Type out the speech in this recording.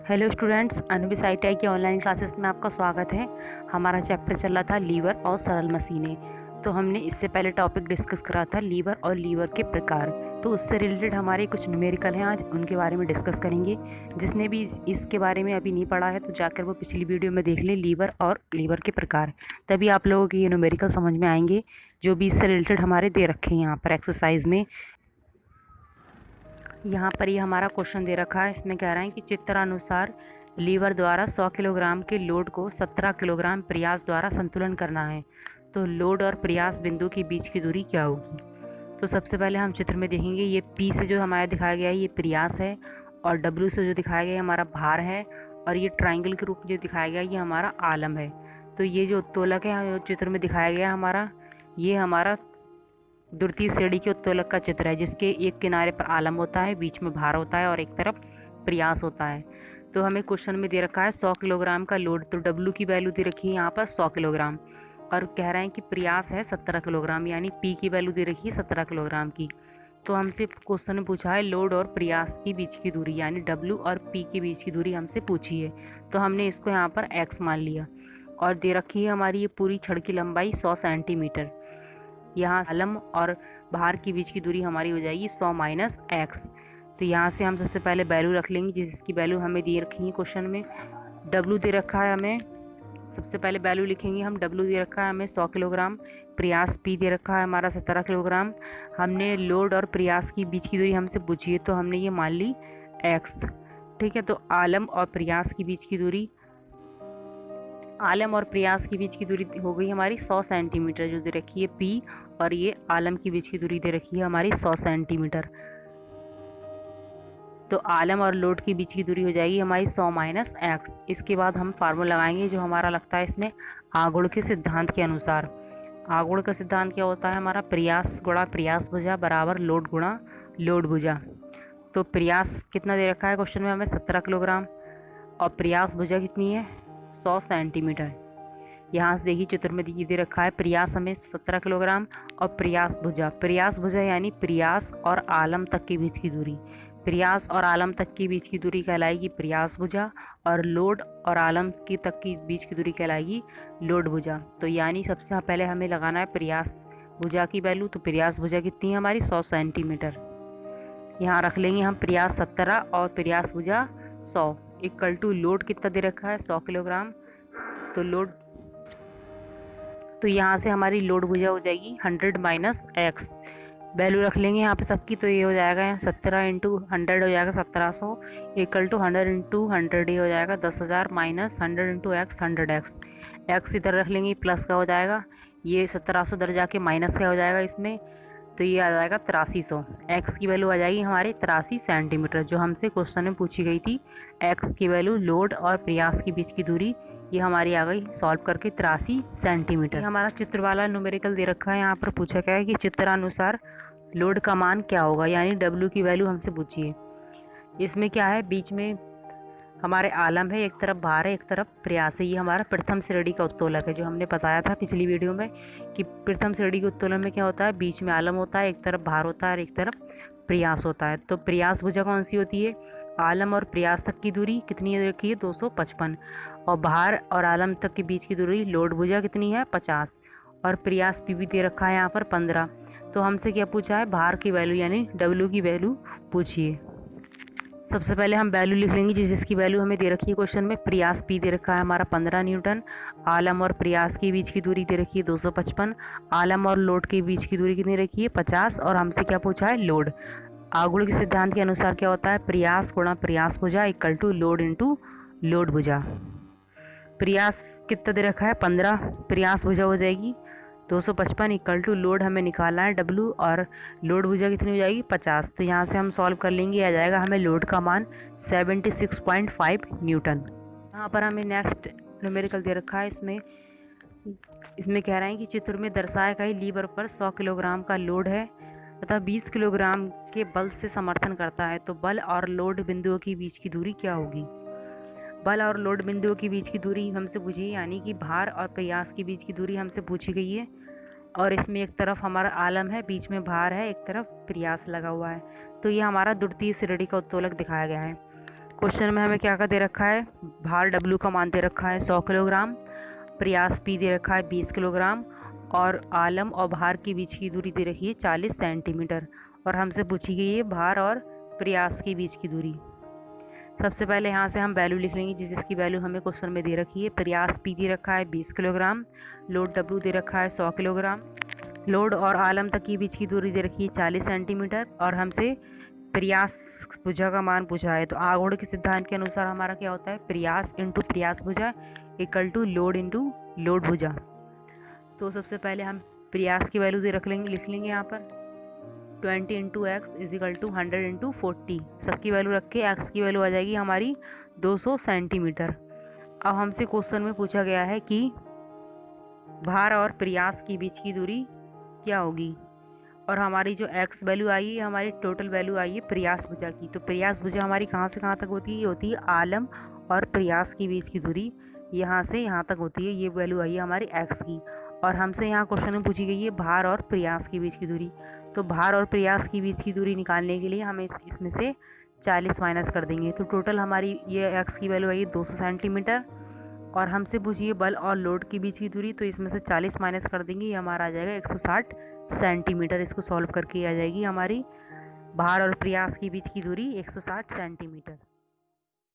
Hello students, अनविस ITI की online classes में आपका स्वागत है। हमारा चैप्टर चल रहा था लीवर और सरल मशीनें। तो हमने इससे पहले टॉपिक डिस्कस करा था लीवर और लीवर के प्रकार। तो उससे रिलेटेड हमारे कुछ न्यूमेरिकल हैं, आज उनके बारे में डिस्कस करेंगे। जिसने भी इसके बारे में अभी नहीं पढ़ा है तो जाकर वो पिछली वीडियो में देख लें, लीवर और लीवर के प्रकार। तभी आप लोगों के ये न्यूमेरिकल समझ में आएंगे जो भी इससे रिलेटेड हमारे दे रखे हैं यहाँ पर एक्सरसाइज में। यहाँ पर ये हमारा क्वेश्चन दे रखा है, इसमें कह रहा है कि चित्रानुसार लीवर द्वारा 100 किलोग्राम के लोड को 17 किलोग्राम प्रयास द्वारा संतुलन करना है। तो लोड और प्रयास बिंदु के बीच की दूरी क्या होगी। तो सबसे पहले हम चित्र में देखेंगे, ये P से जो हमारा दिखाया गया है ये प्रयास है, और W से जो दिखाया गया है हमारा भार है, और ये ट्राइंगल के रूप में जो दिखाया गया है ये हमारा आलम है। तो ये जो उत्तोलक है चित्र में दिखाया गया है हमारा, ये हमारा द्वितीय श्रेणी के उत्तोलक का चित्र है, जिसके एक किनारे पर आलम होता है, बीच में भार होता है और एक तरफ प्रयास होता है। तो हमें क्वेश्चन में दे रखा है 100 किलोग्राम का लोड, तो W की वैल्यू दे रखी है यहाँ पर 100 किलोग्राम, और कह रहे हैं कि प्रयास है 17 किलोग्राम, यानी P की वैल्यू दे रखी है 17 किलोग्राम की। तो हमसे क्वेश्चन में पूछा है लोड और प्रयास के बीच की दूरी, यानी W और P के बीच की दूरी हमसे पूछी है। तो हमने इसको यहाँ पर x मान लिया, और दे रखी है हमारी ये पूरी छड़ की लंबाई 100 सेंटीमीटर। यहाँ आलम और भार के बीच की दूरी हमारी हो जाएगी 100 माइनस x। तो यहाँ से हम सबसे पहले वैल्यू रख लेंगे, जिसकी वैल्यू हमें दे रखी है क्वेश्चन में। W दे रखा है हमें, सबसे पहले वैल्यू लिखेंगे हम। W दे रखा है हमें 100 किलोग्राम, प्रयास P दे रखा है हमारा 17 किलोग्राम। हमने लोड और प्रयास की बीच की दूरी हमसे पूछी है, तो हमने ये मान ली x। ठीक है, तो आलम और प्रयास की बीच की दूरी, आलम और प्रयास के बीच की दूरी हो गई हमारी 100 सेंटीमीटर जो दे रखी है P, और ये आलम की बीच की दूरी दे रखी है हमारी 100 सेंटीमीटर। तो आलम और लोड के बीच की दूरी हो जाएगी हमारी 100 माइनस x। इसके बाद हम फार्मूला लगाएंगे जो हमारा लगता है इसमें आगुण के सिद्धांत के अनुसार। आगुण का सिद्धांत क्या होता है हमारा, प्रयास गुणा प्रयास भुजा बराबर लोड गुणा लोड भुजा। तो प्रयास कितना दे रखा है क्वेश्चन में हमें 17 किलोग्राम, और प्रयास भुजा कितनी है 100 सेंटीमीटर। यहाँ से देखिए चित्र में दे रखा है प्रयास हमें 17 किलोग्राम और प्रयास भुजा यानी प्रयास और आलम तक के बीच की दूरी। प्रयास और आलम तक की बीच की दूरी कहलाएगी प्रयास भुजा, और लोड और आलम की तक की बीच की दूरी कहलाएगी लोड भुजा। तो यानी सबसे पहले हमें लगाना है प्रयास भुजा की वैल्यू। तो प्रयास भुजा कितनी है हमारी 100 सेंटीमीटर। यहाँ रख लेंगे हम प्रयास 17 और प्रयास भुजा 100 इक्वल टू लोड कितना दे रखा है 100 किलोग्राम। तो लोड, तो यहाँ से हमारी लोड भुजा हो जाएगी 100 माइनस x। वैल्यू रख लेंगे यहाँ पे सबकी, तो ये हो जाएगा 17 इंटू 100 हो जाएगा 1700 इक्वल टू 100 इंटू 100 ये हो जाएगा 10,000 minus 100 into x 100x। x इधर रख लेंगे प्लस का हो जाएगा, ये 1700 इधर जाके माइनस का हो जाएगा इसमें, तो ये आ जाएगा 8300। x की वैल्यू आ जाएगी हमारे 83 सेंटीमीटर, जो हमसे क्वेश्चन में पूछी गई थी। x की वैल्यू लोड और प्रयास के बीच की दूरी ये हमारी आ गई सॉल्व करके 83 सेंटीमीटर। हमारा चित्र वाला न्यूमेरिकल दे रखा है, यहाँ पर पूछा गया है कि चित्रानुसार लोड का मान क्या होगा, यानी W की वैल्यू हमसे पूछी है। इसमें क्या है, बीच में हमारे आलम है, एक तरफ भार है, एक तरफ प्रयास है। ये हमारा प्रथम श्रेणी का उत्तोलक है, जो हमने बताया था पिछली वीडियो में कि प्रथम श्रेणी के उत्तोलन में क्या होता है, बीच में आलम होता है, एक तरफ भार होता है और एक तरफ प्रयास होता है। तो प्रयास भुजा कौन सी होती है, आलम और प्रयास तक की दूरी कितनी रखी है 255, और भार और आलम तक के बीच की दूरी लोड भुजा कितनी है 50, और प्रयास P भी दे रखा है यहाँ पर 15। तो हमसे क्या पूछा है, भार की वैल्यू यानी W की वैल्यू पूछिए। सबसे पहले हम वैल्यू लिख लेंगे जिसकी वैल्यू हमें दे रखी है क्वेश्चन में। प्रयास P दे रखा है हमारा 15 न्यूटन, आलम और प्रयास के बीच की दूरी दे रखी है 255, आलम और लोड के बीच की दूरी कितनी रखी है 50, और हमसे क्या पूछा है लोड। आगुण के सिद्धांत के अनुसार क्या होता है, प्रयास गुणा प्रयास भुजा equal to load into load भुजा। प्रयास कितना दे रखा है 15, प्रयास भुजा हो जाएगी 255 इक्वल टू लोड हमें निकालना है W, और लोड भुजा कितनी हो जाएगी 50। तो यहाँ से हम सॉल्व कर लेंगे, आ जाएगा हमें लोड का मान 76.5 न्यूटन। यहाँ पर हमें नेक्स्ट न्यूमेरिकल दे रखा है, इसमें कह रहे हैं कि चित्र में दर्शाया गया लीवर पर 100 किलोग्राम का लोड है तथा 20 किलोग्राम के बल से समर्थन करता है। तो बल और लोड बिंदुओं के बीच की दूरी क्या होगी। बल और लोड बिंदुओं के बीच की दूरी हमसे पूछी, यानी कि भार और प्रयास के बीच की दूरी हमसे पूछी गई है, और इसमें एक तरफ हमारा आलम है, बीच में भार है, एक तरफ प्रयास लगा हुआ है। तो ये हमारा द्वितीय श्रेणी का उत्तोलक दिखाया गया है। क्वेश्चन में हमें क्या क्या दे रखा है, भार W का मान दे रखा है 100 किलोग्राम, प्रयास P दे रखा है 20 किलोग्राम और आलम और भार के बीच की दूरी दे रखी है 40 सेंटीमीटर और हमसे पूछी गई है भार और प्रयास के बीच की दूरी। सबसे पहले यहाँ से हम वैल्यू लिख लेंगे जिसकी वैल्यू हमें क्वेश्चन में दे रखी है। प्रयास P दे रखा है 20 किलोग्राम, लोड W दे रखा है 100 किलोग्राम, लोड और आलम तक की बीच की दूरी दे रखी है 40 सेंटीमीटर और हमसे प्रयास भुजा का मान पूछा है। तो आगोड़ के सिद्धांत के अनुसार हमारा क्या होता है, प्रयास इंटू प्रयास भुजा equal to load into load भुजा। तो सबसे पहले हम प्रयास की वैल्यू दे लिख लेंगे यहाँ पर 20 into X is equal to 100 into 40। सबकी वैल्यू रख के एक्स की वैल्यू आ जाएगी हमारी 200 सेंटीमीटर। अब हमसे क्वेश्चन में पूछा गया है कि भार और प्रयास के बीच की दूरी क्या होगी और हमारी जो एक्स वैल्यू आई है हमारी टोटल वैल्यू आई है प्रयास भुजा की। तो प्रयास भुजा हमारी कहाँ से कहाँ तक होती है, ये होती है आलम और प्रयास के बीच की दूरी, यहाँ से यहाँ तक होती है, ये वैल्यू आई है हमारी एक्स की। और हमसे यहाँ क्वेश्चन में पूछी गई है भार और प्रयास के बीच की दूरी। तो भार और प्रयास के बीच की दूरी निकालने के लिए हमें इसमें से 40 माइनस कर देंगे। तो टोटल हमारी ये एक्स की वैल्यू आई है 200 सेंटीमीटर और हमसे पूछिए बल और लोड के बीच की दूरी। तो इसमें से 40 माइनस कर देंगे, ये हमारा आ जाएगा 160 सेंटीमीटर। इसको सॉल्व करके आ जाएगी हमारी भार और प्रयास के बीच की दूरी 160 सेंटीमीटर।